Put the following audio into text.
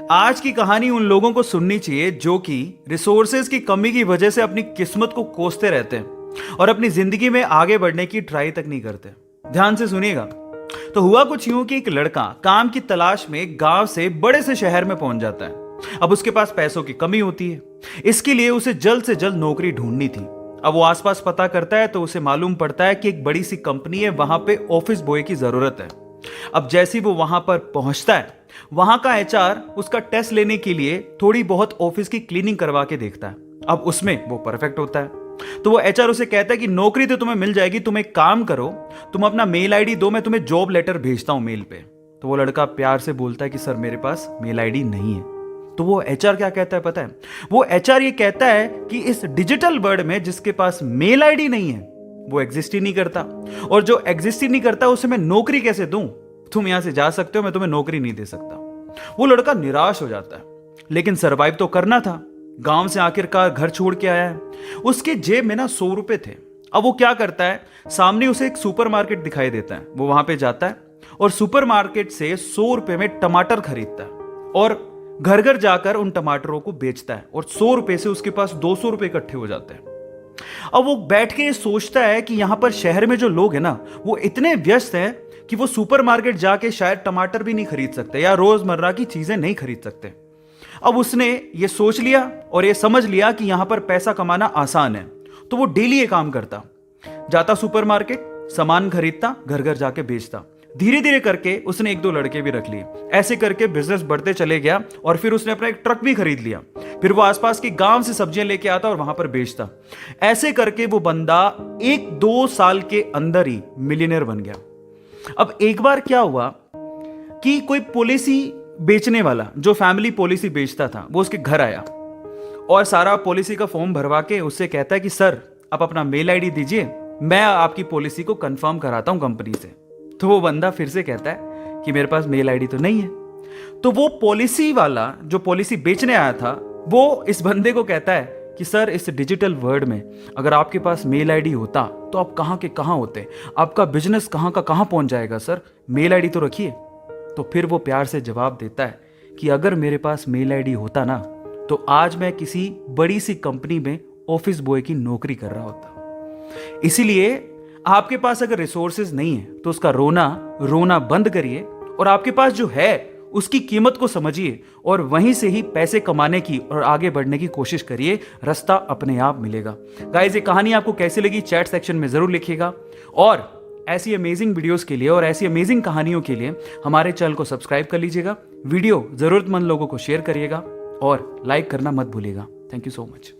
आज की कहानी उन लोगों को सुननी चाहिए जो कि रिसोर्सेज की कमी की वजह से अपनी किस्मत को कोसते रहते हैं और अपनी जिंदगी में आगे बढ़ने की ट्राई तक नहीं करते। ध्यान से सुनिएगा। तो हुआ कुछ यूं कि एक लड़का काम की तलाश में गांव से बड़े से शहर में पहुंच जाता है। अब उसके पास पैसों की कमी होती है, इसके लिए उसे जल्द से जल्द नौकरी ढूंढनी थी। अब वो आसपास पता करता है तो उसे मालूम पड़ता है कि एक बड़ी सी कंपनी है, वहां पे ऑफिस बॉय की जरूरत है। अब जैसे ही वो वहां पर पहुंचता है, वहां का एचआर उसका टेस्ट लेने के लिए थोड़ी बहुत ऑफिस की क्लीनिंग करवा के देखता है। अब उसमें वो परफेक्ट होता है तो वो एचआर उसे कहता है कि नौकरी तो तुम्हें मिल जाएगी, तुम एक काम करो, तुम अपना मेल आईडी दो, मैं तुम्हें जॉब लेटर भेजता हूं मेल पे। तो वो लड़का प्यार से बोलता है कि सर मेरे पास मेल आईडी नहीं है। तो वो एचआर क्या कहता है पता है? वो एचआर ये कहता है कि इस डिजिटल वर्ल्ड में जिसके पास मेल आईडी नहीं है वो एग्जिस्ट ही नहीं करता, और जो एग्जिस्ट ही नहीं करता उसे मैं नौकरी कैसे दूं? तुम यहां से जा सकते हो, मैं तुम्हें नौकरी नहीं दे सकता। वो लड़का निराश हो जाता है, लेकिन सरवाइव तो करना था। गांव से आखिरकार घर छोड़ के आया है, उसके जेब में ना 100 रुपए थे। अब वो क्या करता है, सामने उसे एक सुपरमार्केट दिखाई देता है, वो वहां पे जाता है और सुपरमार्केट से 100 रुपए में टमाटर खरीदता है और घर घर जाकर उन टमाटरों को बेचता है, और 100 रुपए से उसके पास 200 रुपए इकट्ठे हो जाते हैं। अब वो बैठ के सोचता है कि यहां पर शहर में जो लोग हैं ना, वो इतने व्यस्त हैं कि वो सुपरमार्केट जाके शायद टमाटर भी नहीं खरीद सकते या रोजमर्रा की चीजें नहीं खरीद सकते। अब उसने ये सोच लिया और ये समझ लिया कि यहां पर पैसा कमाना आसान है, तो वो डेली ये काम करता, जाता सुपरमार्केट, सामान खरीदता, घर घर जाके बेचता। धीरे धीरे करके उसने 1-2 लड़के भी रख लिए। ऐसे करके बिजनेस बढ़ते चले गया और फिर उसने अपना एक ट्रक भी खरीद लिया। फिर वो आसपास के गांव से सब्जियां लेके आता और वहां पर बेचता। ऐसे करके वो बंदा 1-2 साल के अंदर ही मिलियनर बन गया। अब एक बार क्या हुआ कि कोई पॉलिसी बेचने वाला जो फैमिली पॉलिसी बेचता था वो उसके घर आया और सारा पॉलिसी का फॉर्म भरवा के उससे कहता है कि सर आप अपना मेल आईडी दीजिए, मैं आपकी पॉलिसी को कंफर्म कराता हूं कंपनी से। तो वो बंदा फिर से कहता है कि मेरे पास मेल आईडी तो नहीं है। तो वो पॉलिसी वाला जो पॉलिसी बेचने आया था वो इस बंदे को कहता है कि सर इस डिजिटल वर्ल्ड में अगर आपके पास मेल आईडी होता तो आप कहां के कहां होते, आपका बिजनेस कहां का कहां पहुंच जाएगा, सर मेल आईडी तो रखिए। तो फिर वो प्यार से जवाब देता है कि अगर मेरे पास मेल आईडी होता ना तो आज मैं किसी बड़ी सी कंपनी में ऑफिस बॉय की नौकरी कर रहा होता। इसीलिए आपके पास अगर रिसोर्सेज नहीं है तो उसका रोना बंद करिए और आपके पास जो है उसकी कीमत को समझिए और वहीं से ही पैसे कमाने की और आगे बढ़ने की कोशिश करिए। रास्ता अपने आप मिलेगा। गाइस, ये कहानी आपको कैसी लगी चैट सेक्शन में जरूर लिखिएगा, और ऐसी अमेजिंग वीडियोस के लिए और ऐसी अमेजिंग कहानियों के लिए हमारे चैनल को सब्सक्राइब कर लीजिएगा। वीडियो जरूरतमंद लोगों को शेयर करिएगा और लाइक करना मत भूलिएगा। Thank you so much.